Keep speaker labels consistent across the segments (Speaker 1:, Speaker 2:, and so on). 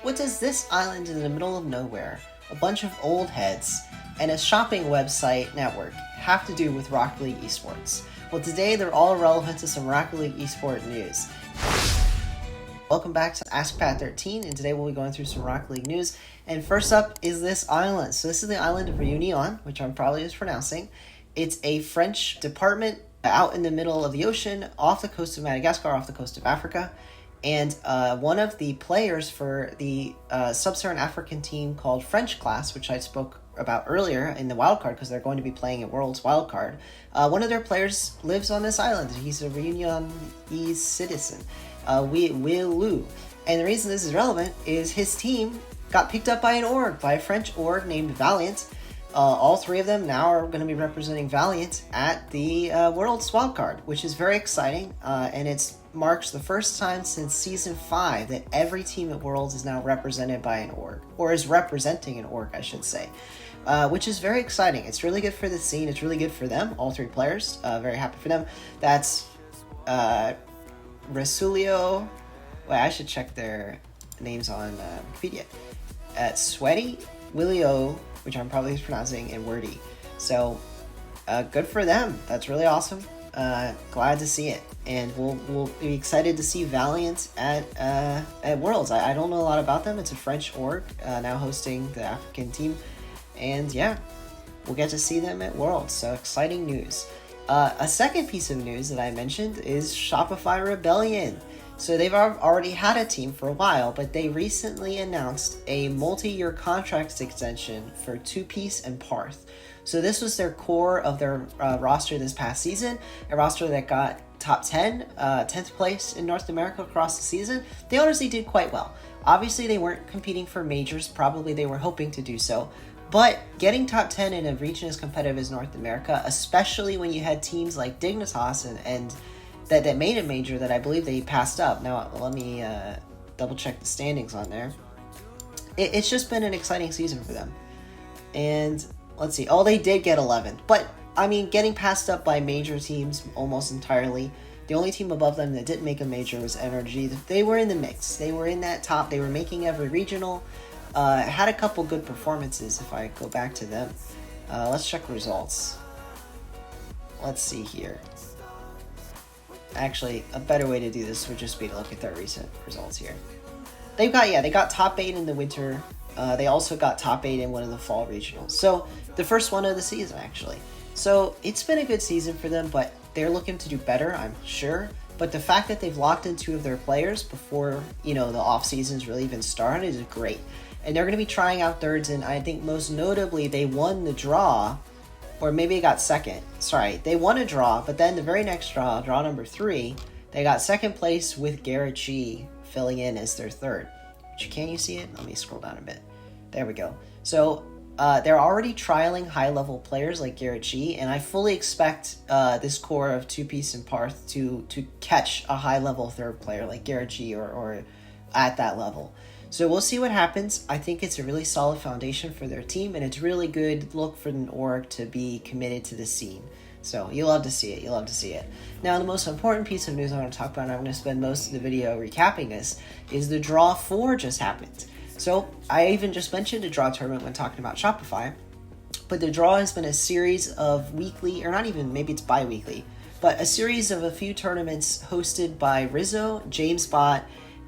Speaker 1: what does this island in the middle of nowhere, a bunch of old heads, and a shopping website network have to do with Rocket League Esports? Well, today they're all relevant to some Rocket League Esports news. Welcome back to Ask Pat 13, and today we'll be going through some Rocket League news. And first up is this island. So this is the island of Réunion, which I'm probably mispronouncing. It's a French department out in the middle of the ocean, off the coast of Madagascar, off the coast of Africa. And one of the players for the sub-Saharan African team called French Class, which I spoke about earlier in the wildcard because they're going to be playing at Worlds Wildcard, one of their players lives on this island. He's a Réunionnese citizen, Will. And the reason this is relevant is his team got picked up by a French org named Valiant. All three of them now are going to be representing Valiant at the Worlds Wildcard, which is very exciting, and it marks the first time since Season 5 that every team at Worlds is now represented by an org, or is representing an org, I should say, which is very exciting. It's really good for the scene. It's really good for them, all three players. Very happy for them. That's Rasulio. Wait, I should check their names on Wikipedia. Sweaty, Willio, which I'm probably mispronouncing, and Wordy. So, good for them. That's really awesome. Glad to see it. And we'll be excited to see Valiant at Worlds. I don't know a lot about them. It's a French org now hosting the African team. And yeah, we'll get to see them at Worlds. So exciting news. A second piece of news that I mentioned is Shopify Rebellion. So they've already had a team for a while, but they recently announced a multi-year contract extension for Two-Piece and Paarth. So this was their core of their roster this past season, a roster that got top 10, 10th place in North America across the season. They honestly did quite well. Obviously, they weren't competing for majors. Probably they were hoping to do so. But getting top 10 in a region as competitive as North America, especially when you had teams like Dignitas and that made a major that I believe they passed up. Now, let me double check the standings on there. It's just been an exciting season for them. And let's see. Oh, they did get 11th. But, I mean, getting passed up by major teams almost entirely. The only team above them that didn't make a major was NRG. They were in the mix. They were in that top. They were making every regional. Had a couple good performances if I go back to them. Let's check results. Let's see here. Actually, a better way to do this would just be to look at their recent results here. They got top 8 in the winter. They also got top 8 in one of the fall regionals. So the first one of the season, actually. So it's been a good season for them, but they're looking to do better, I'm sure. But the fact that they've locked in 2 of their players before, the off seasons really even started is great. And they're going to be trying out thirds, and I think most notably they won the draw. Or maybe it got second. Sorry, they won a draw, but then the very next draw number 3, they got second place with Garrett G filling in as their third. Can you see it? Let me scroll down a bit. There we go. So they're already trialing high-level players like Garrett G, and I fully expect this core of Two-Piece and Paarth to catch a high-level third player like Garrett G or at that level. So we'll see what happens. I think it's a really solid foundation for their team, and it's really good look for an org to be committed to the scene. So you'll love to see it. Now, the most important piece of news I want to talk about, and I'm going to spend most of the video recapping this, is the Draw 4 just happened. So I even just mentioned a draw tournament when talking about Shopify, but the draw has been a series of weekly, or not even, maybe it's bi-weekly, but a series of a few tournaments hosted by Rizzo, Jamesbot,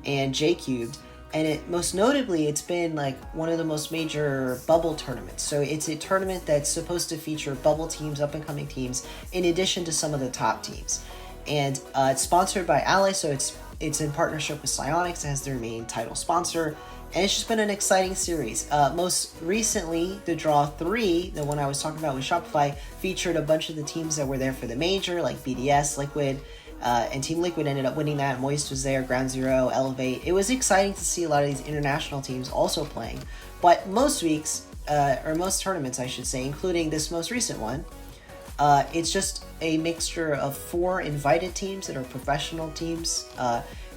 Speaker 1: and J-Cubed. And most notably, it's been like one of the most major bubble tournaments. So it's a tournament that's supposed to feature bubble teams, up-and-coming teams, in addition to some of the top teams. And it's sponsored by Ally, so it's in partnership with Psyonix as their main title sponsor. And it's just been an exciting series. Most recently, the Draw 3, the one I was talking about with Shopify, featured a bunch of the teams that were there for the major, like BDS, Liquid, and Team Liquid ended up winning that. Moist was there, Ground Zero, Elevate. It was exciting to see a lot of these international teams also playing. But most weeks, or most tournaments, I should say, including this most recent one, it's just a mixture of 4 invited teams that are professional teams.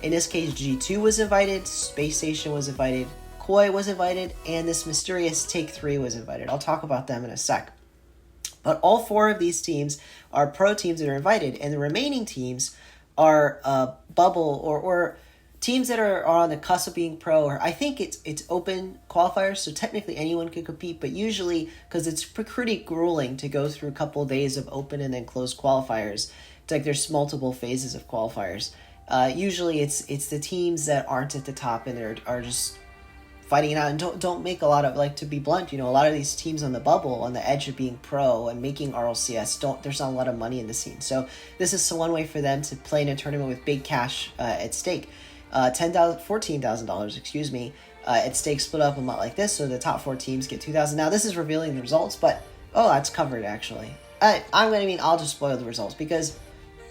Speaker 1: In this case, G2 was invited, Space Station was invited, Koi was invited, and this mysterious Take 3 was invited. I'll talk about them in a sec. But all 4 of these teams are pro teams that are invited, and the remaining teams are bubble or teams that are on the cusp of being pro, or I think it's open qualifiers, so technically anyone could compete, but usually, because it's pretty grueling to go through a couple of days of open and then closed qualifiers, it's like there's multiple phases of qualifiers. Usually it's the teams that aren't at the top and are just fighting it out, and don't make a lot of, like, to be blunt, a lot of these teams on the bubble, on the edge of being pro and making RLCS, there's not a lot of money in the scene. So this is one way for them to play in a tournament with big cash at stake. $14,000, at stake, split up a lot like this, so the top 4 teams get $2,000. Now this is revealing the results, but that's covered actually. I'll just spoil the results because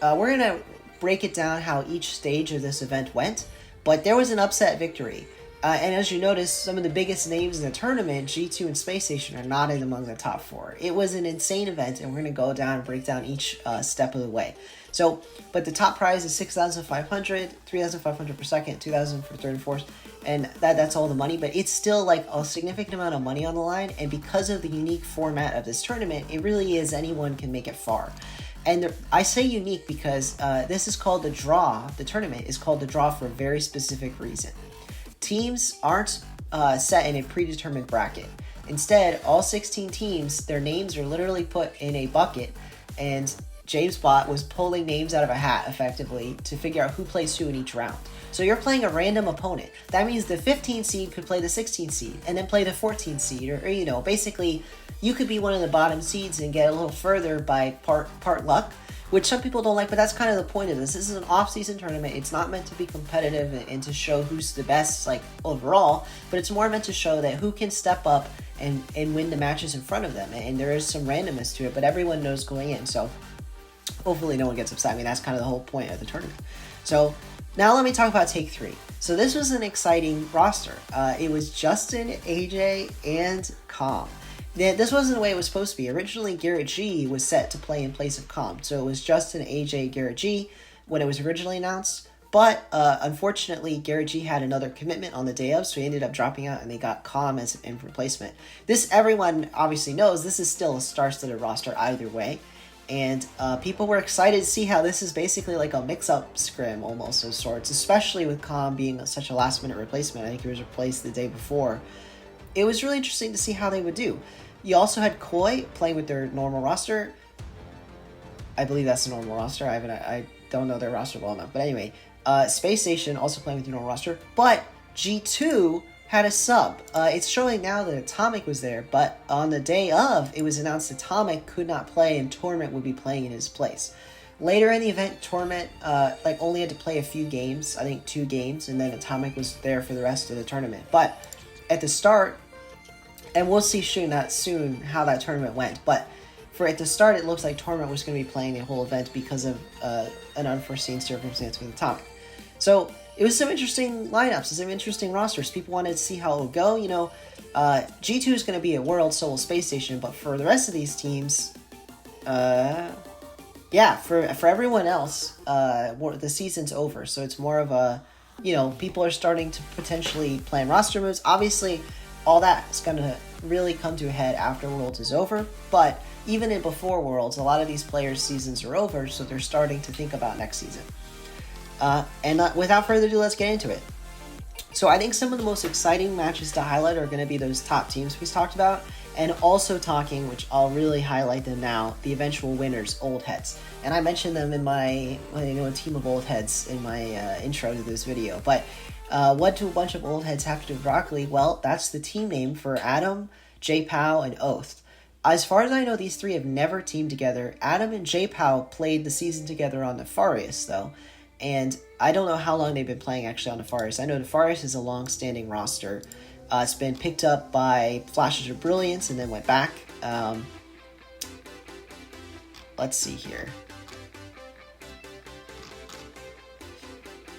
Speaker 1: we're gonna break it down how each stage of this event went. But there was an upset victory. And as you notice, some of the biggest names in the tournament, G2 and Space Station, are not in among the top 4. It was an insane event, and we're going to go down and break down each step of the way. So, but the top prize is 6,500, 3,500 per second, 2,000 for third and fourth, and that's all the money. But it's still like a significant amount of money on the line, and because of the unique format of this tournament, it really is anyone can make it far. And I say unique because this is called the draw. The tournament is called the draw for a very specific reason. Teams aren't set in a predetermined bracket. Instead, all 16 teams, their names are literally put in a bucket, and Jamesbot was pulling names out of a hat, effectively, to figure out who plays who in each round. So you're playing a random opponent. That means the 15 seed could play the 16 seed, and then play the 14 seed, or basically, you could be one of the bottom seeds and get a little further by part luck, which some people don't like, but that's kind of the point of this. This is an off-season tournament. It's not meant to be competitive and to show who's the best, like, overall, but it's more meant to show that who can step up and win the matches in front of them. And there is some randomness to it, but everyone knows going in, so hopefully no one gets upset. That's kind of the whole point of the tournament. So now let me talk about Take 3. So this was an exciting roster. It was Justin, AJ, and Calm. This wasn't the way it was supposed to be. Originally, Garrett G was set to play in place of Calm. So it was Justin, AJ, Garrett G when it was originally announced. But unfortunately, Garrett G had another commitment on the day of, so he ended up dropping out, and they got Calm as an replacement. This, everyone obviously knows, this is still a star-studded roster either way. And people were excited to see how this is basically like a mix-up scrim almost of sorts, especially with Calm being such a last-minute replacement. I think he was replaced the day before. It was really interesting to see how they would do. You also had Koi playing with their normal roster. I believe that's the normal roster. I don't know their roster well enough. But anyway, Space Station also playing with the normal roster. But G2 had a sub. It's showing now that Atomic was there, but on the day of, it was announced Atomic could not play and Torment would be playing in his place. Later in the event, Torment only had to play a few games, I think 2 games, and then Atomic was there for the rest of the tournament. But at the start, and we'll see soon how that tournament went, but at the start, it looks like Torment was going to be playing the whole event because of an unforeseen circumstance with Atomic. So it was some interesting lineups, some interesting rosters. People wanted to see how it would go. G2 is going to be at World, so will Space Station, but for the rest of these teams, for everyone else, the season's over. So it's more of a, people are starting to potentially plan roster moves. Obviously, all that is going to really come to a head after Worlds is over, but even before Worlds, a lot of these players' seasons are over, so they're starting to think about next season. Without further ado, let's get into it. So I think some of the most exciting matches to highlight are going to be those top teams we talked about, and also talking, which I'll really highlight them now, the eventual winners, Old Heads. And I mentioned them in my, a team of Old Heads in my intro to this video. But what do a bunch of Old Heads have to do with Rocket League? Well, that's the team name for Adam, J-Pow, and Oath. As far as I know, these three have never teamed together. Adam and J-Pow played the season together on Nefarious, though. And I don't know how long they've been playing actually on Nefarious. I know Nefarious is a long-standing roster. It's been picked up by Flashes of Brilliance and then went back. Let's see here.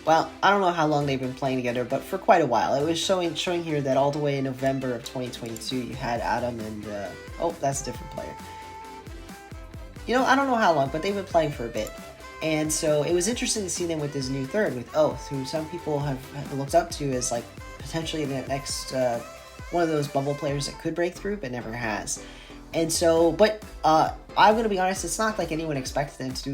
Speaker 1: Well, I don't know how long they've been playing together, but for quite a while. It was showing here that all the way in November of 2022, you had Adam and... oh, that's a different player. I don't know how long, but they've been playing for a bit. And so it was interesting to see them with this new third, with Oath, who some people have looked up to as like potentially the next one of those bubble players that could break through, but never has. And so, but I'm going to be honest, it's not like anyone expected them to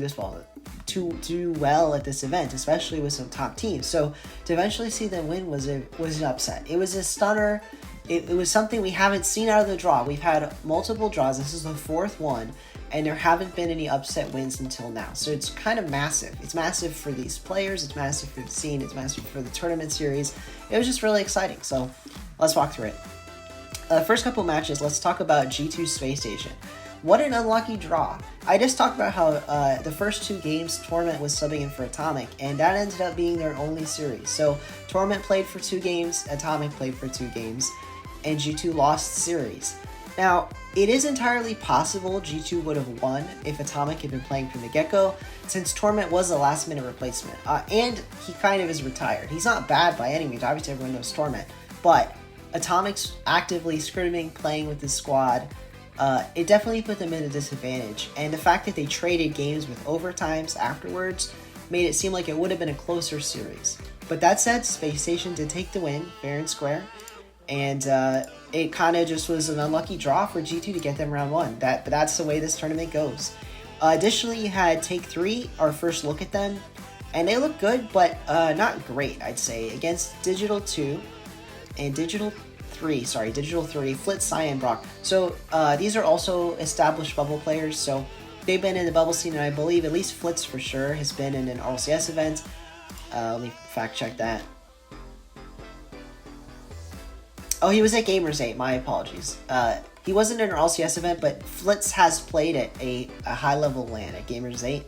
Speaker 1: to do well at this event, especially with some top teams. So to eventually see them win was an upset. It was a stunner. It was something we haven't seen out of the draw. We've had multiple draws. This is the fourth one, and there haven't been any upset wins until now. So it's kind of massive. It's massive for these players. It's massive for the scene. It's massive for the tournament series. It was just really exciting. So let's walk through it. First couple matches, let's talk about G2 Space Station. What an unlucky draw. I just talked about how the first two games, Torment was subbing in for Atomic, and that ended up being their only series. So Torment played for 2 games, Atomic played for 2 games, and G2 lost the series. Now, it is entirely possible G2 would have won if Atomic had been playing from the get-go, since Torment was a last-minute replacement, and he kind of is retired. He's not bad by any means, obviously everyone knows Torment, but Atomic's actively scrimming, playing with his squad, it definitely put them at a disadvantage, and the fact that they traded games with overtimes afterwards made it seem like it would have been a closer series. But that said, Space Station did take the win, fair and square, and it kind of just was an unlucky draw for G2 to get them round 1. But that's the way this tournament goes. Additionally, you had Take 3, our first look at them, and they look good, but not great, I'd say, against Digital 2 and Digital 3, Flitz, Cyan, Brock. So these are also established bubble players, so they've been in the bubble scene, and I believe at least Flitz for sure has been in an RLCS event. Let me fact check that. Oh, he was at Gamers 8, my apologies. He wasn't in an RLCS event, but Flitz has played at a high-level LAN at Gamers 8.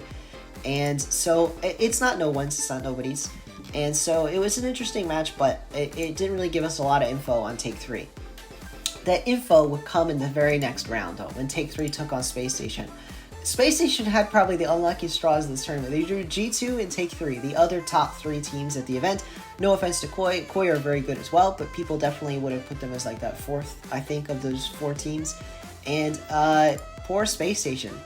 Speaker 1: And so it's not no one's, it's not nobody's. And so it was an interesting match, but it didn't really give us a lot of info on Take 3. That info would come in the very next round, though, when Take 3 took on Space Station. Space Station had probably the unluckiest straws in this tournament. They drew G2 and Take 3, the other top 3 teams at the event. No offense to Koi. Koi are very good as well, but people definitely would have put them as like that 4th, I think, of those 4 teams. And poor Space Station.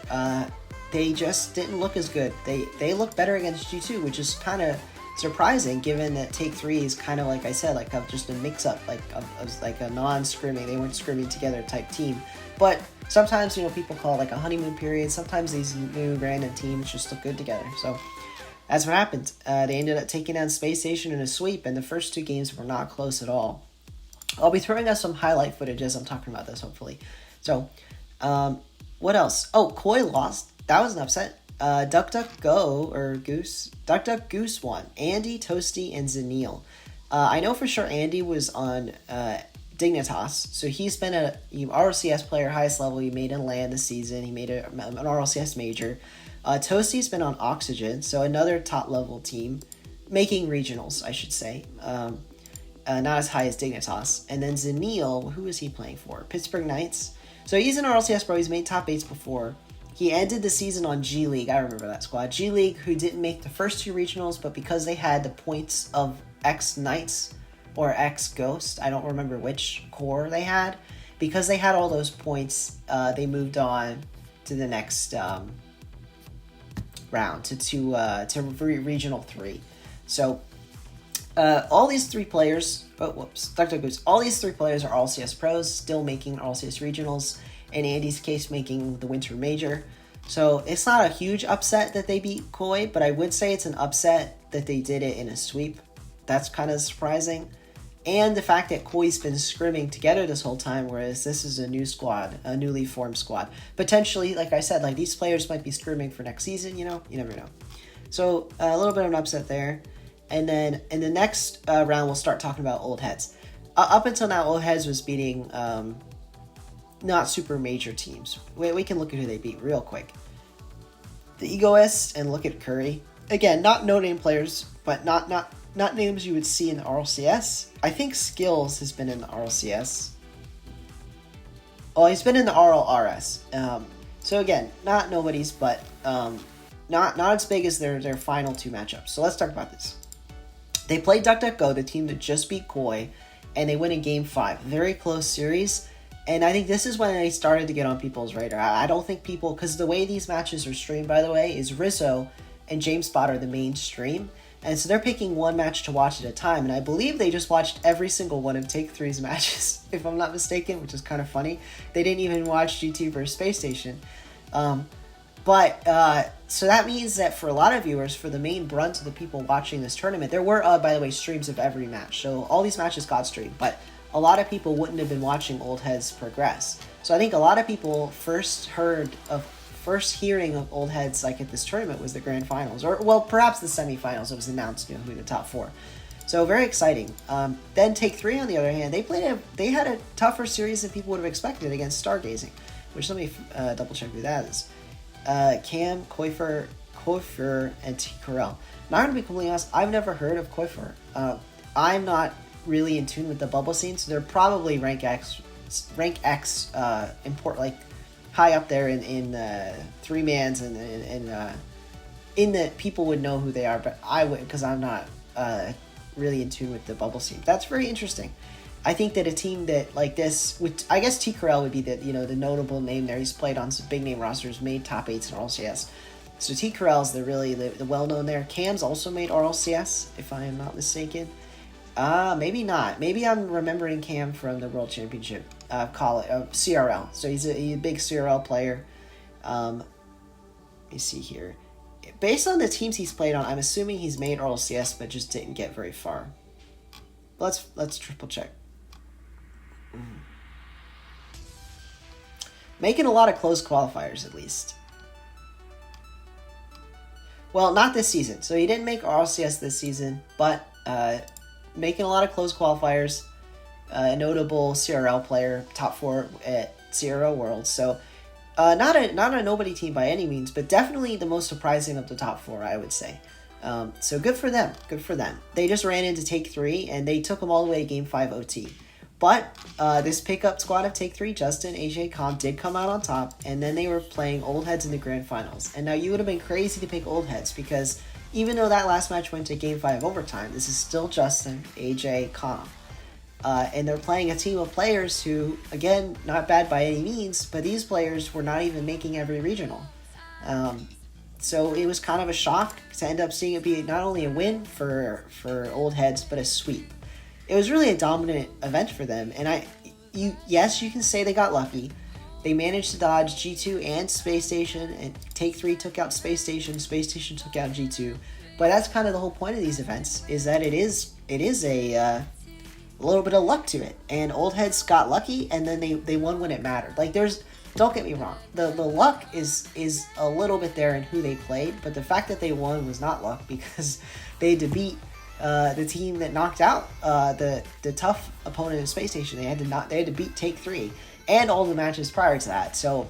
Speaker 1: They just didn't look as good. They look better against G2, which is kind of surprising given that Take 3 is kind of, like I said, like just a mix-up, like a non-scrimming, they weren't scrimming together type team. But sometimes, people call it like a honeymoon period. Sometimes these new random teams just look good together. So that's what happened. They ended up taking down Space Station in a sweep, and the first 2 games were not close at all. I'll be throwing us some highlight footage as I'm talking about this, hopefully. So, what else? Oh, Koi lost. That was an upset. Duck Duck Goose won. Andy, Toasty, and Zanil. I know for sure Andy was on Dignitas, so he's been a RLCS player, highest level he made in LAN this season. He made an RLCS major. Toasty's been on Oxygen, so another top level team, making regionals, I should say. Not as high as Dignitas. And then Zanil, who is he playing for? Pittsburgh Knights. So he's an RLCS pro, he's made top 8s before. He ended the season on G League. I remember that squad. G League, who didn't make the first 2 regionals, but because they had the points of X Knights or X Ghost, I don't remember which core they had. Because they had all those points, they moved on to the next round, to Regional 3. So, all these 3 players... Oh, whoops. All these 3 players are RLCS pros, still making RLCS regionals. In Andy's case, making the Winter Major. So it's not a huge upset that they beat Koi, but I would say it's an upset that they did it in a sweep. That's kind of surprising. And the fact that Koi's been scrimming together this whole time, whereas this is a new squad, a newly formed squad. Potentially, like I said, like these players might be scrimming for next season, you never know. So a little bit of an upset there. And then in the next round, we'll start talking about old heads. Up until now, old heads was beating... not super major teams. We can look at who they beat real quick. The Egoists, and look at Curry. Again, not no-name players, but not names you would see in the RLCS. I think Skills has been in the RLCS. Oh, he's been in the RLRS. So again, not nobodies, but not as big as their final 2 matchups. So let's talk about this. They played DuckDuckGo, the team that just beat Koi, and they win in Game 5. Very close series. And I think this is when they started to get on people's radar. I don't think people... Because the way these matches are streamed, by the way, is Rizzo and Jamesbot are the main stream. And so they're picking one match to watch at a time. And I believe they just watched every single one of Take 3's matches, if I'm not mistaken, which is kind of funny. They didn't even watch G2 versus Space Station. But, so that means that for a lot of viewers, for the main brunt of the people watching this tournament, there were, by the way, streams of every match. So all these matches got streamed, but a lot of people wouldn't have been watching old heads progress. So I think a lot of people first hearing of old heads like at this tournament was the grand finals, or well, perhaps the semifinals. It was announced, who the top 4. So very exciting. Then Take 3, on the other hand, they had a tougher series than people would have expected against Stargazing, which let me double check who that is. Cam, Koifer, and T. Corell. Now, I'm going to be completely honest, I've never heard of Koifer. I'm not really in tune with the bubble scene, so they're probably rank X import, like high up there in 3-mans and in that people would know who they are, but I would, because I'm not really in tune with the bubble scene. That's very interesting. I think that a team that like this, I guess T. Corell would be the the notable name there. He's played on some big name rosters, made top 8s in RLCS. So T. Corell's the well known there. Cam's also made RLCS, if I am not mistaken. Maybe not. Maybe I'm remembering Cam from the World Championship CRL. So he's a big CRL player. Let me see here. Based on the teams he's played on, I'm assuming he's made RLCS, but just didn't get very far. Let's triple check. Making a lot of close qualifiers, at least. Well, not this season. So he didn't make RLCS this season, but making a lot of close qualifiers. A notable CRL player, top 4 at CRL Worlds. So not a nobody team by any means, but definitely the most surprising of the top 4, I would say. So good for them. Good for them. They just ran into Take 3, and they took them all the way to Game 5 OT. But this pickup squad of Take 3, Justin, AJ, Comp, did come out on top, and then they were playing old heads in the grand finals. And now you would have been crazy to pick old heads, because even though that last match went to Game 5 overtime, this is still Justin, AJ, Comp. And they're playing a team of players who, again, not bad by any means, but these players were not even making every regional. So it was kind of a shock to end up seeing it be not only a win for old heads, but a sweep. It was really a dominant event for them, and yes, you can say they got lucky. They managed to dodge G2 and Space Station, and Take 3 took out Space Station took out G2. But that's kind of the whole point of these events, is that it is a little bit of luck to it. And old heads got lucky, and then they won when it mattered. Like, don't get me wrong, the luck is a little bit there in who they played, but the fact that they won was not luck, because they had to beat the team that knocked out the tough opponent in Space Station. They had to beat Take 3 and all the matches prior to that. So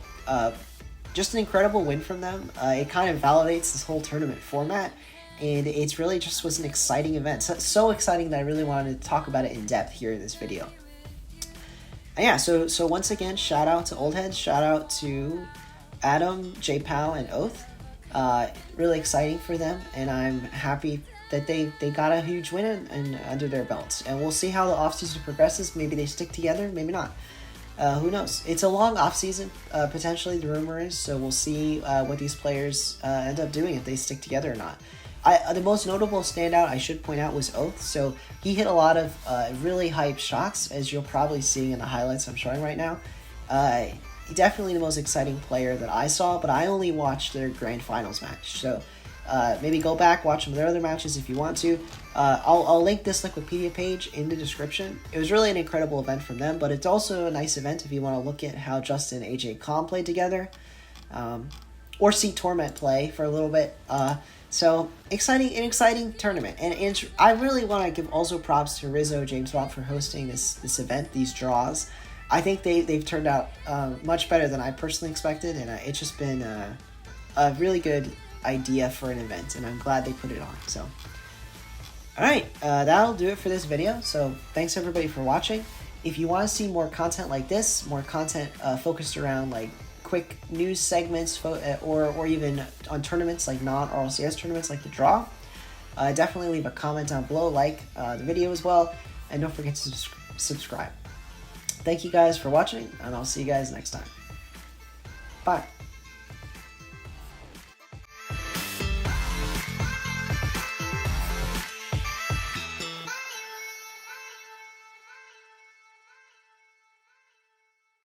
Speaker 1: just an incredible win from them. It kind of validates this whole tournament format, and it's really just was an exciting event. So exciting that I really wanted to talk about it in depth here in this video. And yeah, so once again, shout out to old heads, shout out to Adam, JPow, and Oath. Really exciting for them, and I'm happy that they got a huge win and under their belts. And we'll see how the offseason progresses. Maybe they stick together, maybe not. Who knows? It's a long offseason, potentially, the rumor is, so we'll see what these players end up doing, if they stick together or not. The most notable standout, I should point out, was Oath. So he hit a lot of really hype shots, as you're probably seeing in the highlights I'm showing right now. Definitely the most exciting player that I saw, but I only watched their grand finals match. So maybe go back, watch some of their other matches if you want to. I'll link this Wikipedia page in the description. It was really an incredible event from them, but it's also a nice event if you want to look at how Justin and AJ Khan played together, or see Torment play for a little bit. So an exciting tournament, and I really want to give also props to Rizzo and Jamesbot for hosting this event, these draws. I think they've turned out much better than I personally expected, and it's just been a really good idea for an event, and I'm glad they put it on. So alright, that'll do it for this video. So thanks everybody for watching. If you want to see more content like this, more content focused around like quick news segments, or even on tournaments, like non-RLCS tournaments like the draw, definitely leave a comment down below, like the video as well, and don't forget to subscribe. Thank you guys for watching, and I'll see you guys next time. Bye.